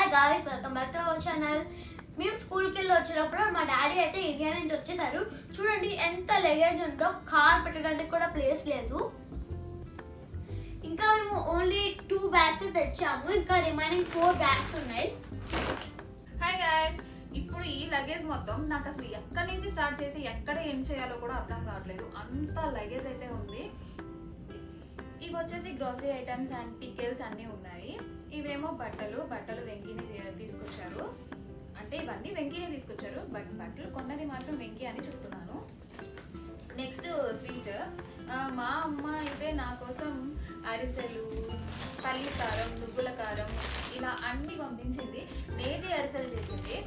Hi guys, welcome back to our channel. మేము స్కూల్కి వెళ్ళి వచ్చినప్పుడు మా డాడీ అయితే ఇండియా నుంచి వచ్చేసారు. చూడండి ఎంత లగేజ్ ఉందో, కార్ పెట్టడానికి కూడా ప్లేస్ లేదు. ఇంకా మేము ఓన్లీ 2 బ్యాగ్స్ తెచ్చాము, ఇంకా రిమైనింగ్ 4 బ్యాగ్స్ ఉన్నాయి. హాయ్ గాయ్స్, ఇప్పుడు ఈ లగేజ్ మొత్తం నాకు అసలు ఎక్కడి నుంచి స్టార్ట్ చేసి ఎక్కడ ఏం చేయాలో కూడా అర్థం కావట్లేదు. అంత లగేజ్ అయితే ఉంది. ఇవి వచ్చేసి గ్రోసరీ ఐటమ్స్ అండ్ పికిల్స్ అన్నీ ఉన్నాయి. ఇవేమో బట్టలు వెంకీని తీసుకొచ్చారు. అంటే ఇవన్నీ వెంకీని తీసుకొచ్చారు, బట్ బట్టలు కొన్నది మాత్రం వెంకీ అని చెప్తున్నాను. నెక్స్ట్ స్వీట్, మా అమ్మ అయితే నా కోసం అరిసెలు, పల్లి కారం, నువ్వుల కారం ఇలా అన్ని పంపించింది. నేతి అరిసెలు చేసింది.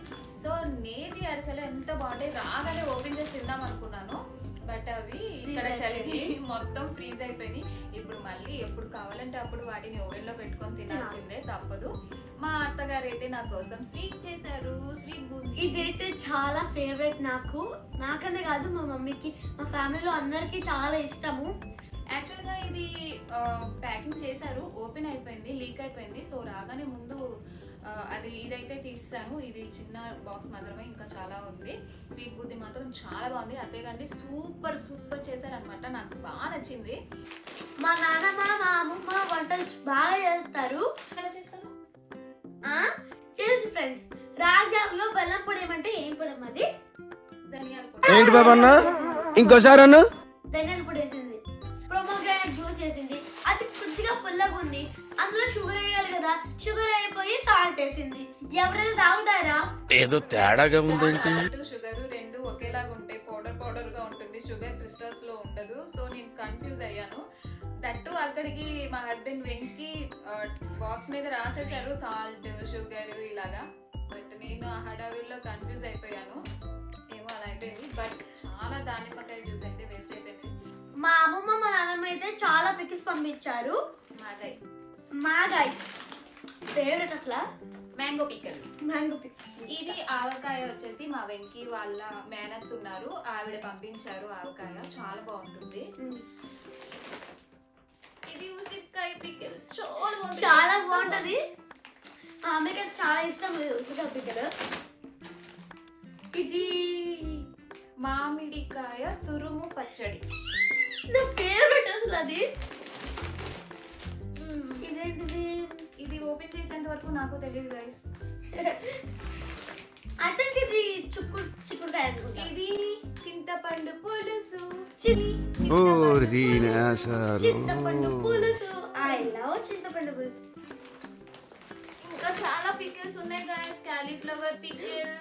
సో నేతి అరిసెలు ఎంత బాగుంటాయి, రాగానే ఓపెన్ చేసి తిందాం అనుకున్నాను. బట్ అవి ఇక్కడ చలికి మొత్తం ఫ్రీజ్ అయిపోయినాయి. ఇప్పుడు మళ్ళీ ఎప్పుడు కావాలంటే అప్పుడు వాటిని ఓవెన్లో పెట్టుకొని తినాల్సిందే, తప్పదు. మా అత్తగారు అయితే నా కోసం స్వీట్ చేశారు, స్వీట్ బూందీ. ఇదైతే చాలా ఫేవరెట్ నాకనే కాదు, మా మమ్మీకి, మా ఫ్యామిలీలో అందరికీ చాలా ఇష్టము. యాక్చువల్గా ఇది ప్యాకింగ్ చేశారు, ఓపెన్ అయిపోయింది, లీక్ అయిపోయింది. సో రాగానే ముందు ఇదైతే తీసాను. ఇది చిన్న బాక్స్ మాత్రమే, ఇంకా చాలా ఉంది. స్వీట్ బూందీ మాత్రం చాలా బాగుంది. అంతేగాని సూపర్ చేశారనమాట, నాకు బాగా నచ్చింది. మా నాన్నమ్మ, మా అమ్మమ్మ వంటలు బాగా చేస్తారు. ఎలా చేస్తాను చేసి ఫ్రెండ్స్, రాజాలో బెల్లం పొడి ఏమంటే ఏం పొడి అది? ధనియాల పొడి. ఏంటి బాబా అన్న, ఇంకోసారి అన్న ధనియాల పొడి వేసింది. ప్రోమోగ్రానైట్ జ్యూస్ వేసింది, అది కొద్దిగా పుల్లగా ఉంది. అందులో షుగర్ వేయాలి కదా, షుగర్ అయిపోయి సాల్ట్ వేసింది. ఎవరైనా తాగుతారా? ఏదో తేడాగా ఉందేంటి? షుగర్ రెండు ఒకేలాగా ఉంటాయి, పౌడర్ గా ఉంటుంది, షుగర్ క్రిస్టల్స్ లో ఉండదు. సో నేను కన్ఫ్యూజ్ అయ్యాను. దట్టు అక్కడికి మా హస్బెండ్ వెంకి బాక్స్ మీద రాసేసారు సాల్ట్, షుగర్ ఇలాగా. బట్ నేను ఆ హడావిల్లో కన్ఫ్యూజ్ అయిపోయాను. ఏమో అలా అయిపోయింది. బట్ చాలా దానిమ్మకాయ జ్యూస్ అయితే వేస్ట్ అయిపోయింది. మా అమ్మమ్మ, మా నాన్నమ్మ అయితే చాలా పికిల్స్ పంపించారు. మాగాయ్ ఫేవరెట్ అట్లా. Mango pickle. ఇది ఇది ఆవకాయ వచ్చేసి మా వెంకి వాళ్ళ మేనత్ ఉన్నారు, ఆవిడ పంపించారు ఆవకాయ, చాలా బాగుంటుంది. ఇది ఉసిరికాయ పికల్, చాలా బాగుంటది. ఆమెకి చాలా ఇష్టం ఉసిరికాయ పికల్. ఇది మామిడికాయ తురుము పచ్చడి, నా ఫేవరెట్ అసలు అది. ఇదేంటిది? ఇది ఓపెన్ చేసేంత వరకు నాకు తెలియదు గైస్. ఐ థింక్ ఇది చిక్కుడుకాయ అనుకుంటా. ఇది చింతపండు పులుసు. చింతపండు పులుసు, ఐ లవ్ చింతపండు పులుసు. ఇంకా చాలా పికిల్స్ ఉన్నాయి guys. Cauliflower pickle,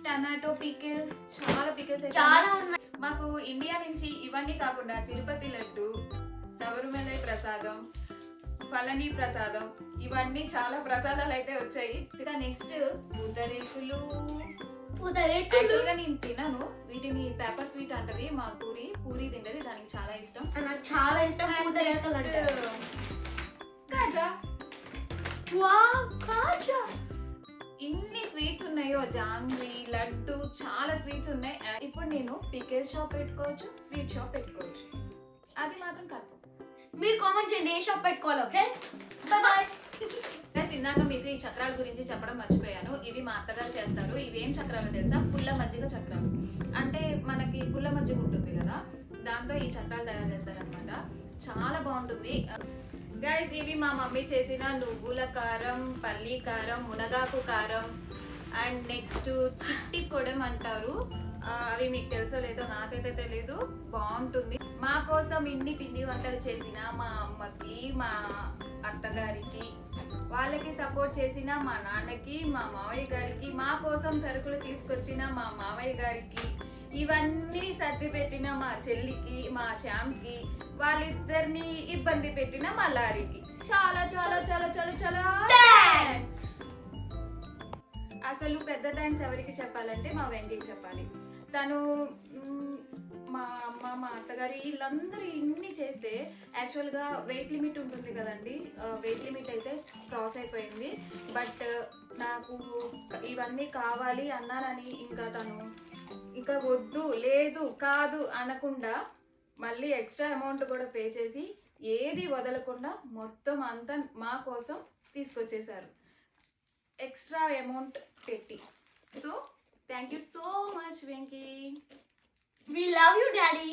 tomato pickle, చాలా పికిల్స్ చాలా ఉన్నాయి. మాకు ఇండియా నుంచి ఇవన్నీ కాకుండా తిరుపతి లడ్డు, శబరిమలై ప్రసాదం, పళని ప్రసాదం, ఇవన్నీ చాలా ప్రసాదాలు అయితే వచ్చాయి. ఇక నెక్స్ట్ పూతరేకులు. యాక్చువల్ గా నేను తినను వీటిని, పేపర్ స్వీట్ అంటది మా పూరి తింటది, దానికి చాలా ఇష్టం. నాకు చాలా ఇష్టం పూతరేకులు అంటే. కాజా. వావ్, కాజా. ఇన్ని స్వీట్స్ ఉన్నాయో, జాంగ్రీ, లడ్డు, చాలా స్వీట్స్ ఉన్నాయి. ఇప్పుడు నేను పికిల్ షాప్ పెట్టుకోవచ్చు, స్వీట్ షాప్ పెట్టుకోవచ్చు, అది మాత్రం కన్ఫర్మ్. మీరు కామెంట్ చేయండి ఏ షాప్ పెట్టుకోవాలి. Okay, by by. ఇందాక మీకు ఈ చక్రాల గురించి చెప్పడం మర్చిపోయాను. ఇవి మా అత్తగారు చేస్తారు. ఇవేం చక్రాలు తెలుసా? పుల్ల మజ్జిగ చక్రాలు. అంటే మనకి పుల్ల మజ్జిగ ఉంటుంది కదా, దాంతో ఈ చక్రాలు తయారు చేస్తారనమాట. చాలా బాగుంటుంది గైస్. ఇవి మా మమ్మీ చేసిన నువ్వుల కారం, పల్లి కారం, మునగాకు కారం అండ్ నెక్స్ట్ చిట్టి కొడెం అంటారు. అవి మీకు తెలుసో లేదో నాకైతే తెలీదు, బాగుంటుంది. మా కోసం ఇన్ని పిండి వంటలు చేసిన మా అమ్మకి, మా అత్తగారికి, వాళ్ళకి సపోర్ట్ చేసిన మా నాన్నకి, మా మావయ్య గారికి, మా కోసం సరుకులు తీసుకొచ్చిన మా మావయ్య గారికి, ఇవన్నీ సర్ది పెట్టిన మా చెల్లికి, మా శ్యామ్కి, వాళ్ళిద్దరిని ఇబ్బంది పెట్టిన మా లారీకి చాలా చాలా చాలా చాలా చాలా థాంక్స్. అసలు పెద్ద థాంక్స్ ఎవరికి చెప్పాలంటే మా వెంకీకి చెప్పాలి. తను మా అమ్మ, మా అత్తగారు వీళ్ళందరూ ఇన్ని చేస్తే యాక్చువల్గా వెయిట్ లిమిట్ ఉంటుంది కదండి, వెయిట్ లిమిట్ అయితే క్రాస్ అయిపోయింది. బట్ నాకు ఇవన్నీ కావాలి అన్నానని ఇంకా తను ఇంకా వద్దు, లేదు, కాదు అనకుండా మళ్ళీ ఎక్స్ట్రా అమౌంట్ కూడా పే చేసి ఏది వదలకుండా మొత్తం అంతా మా కోసం తీసుకొచ్చేసారు. ఎక్స్ట్రా అమౌంట్ పెట్టి. So thank you so much Venky. We love you, Daddy.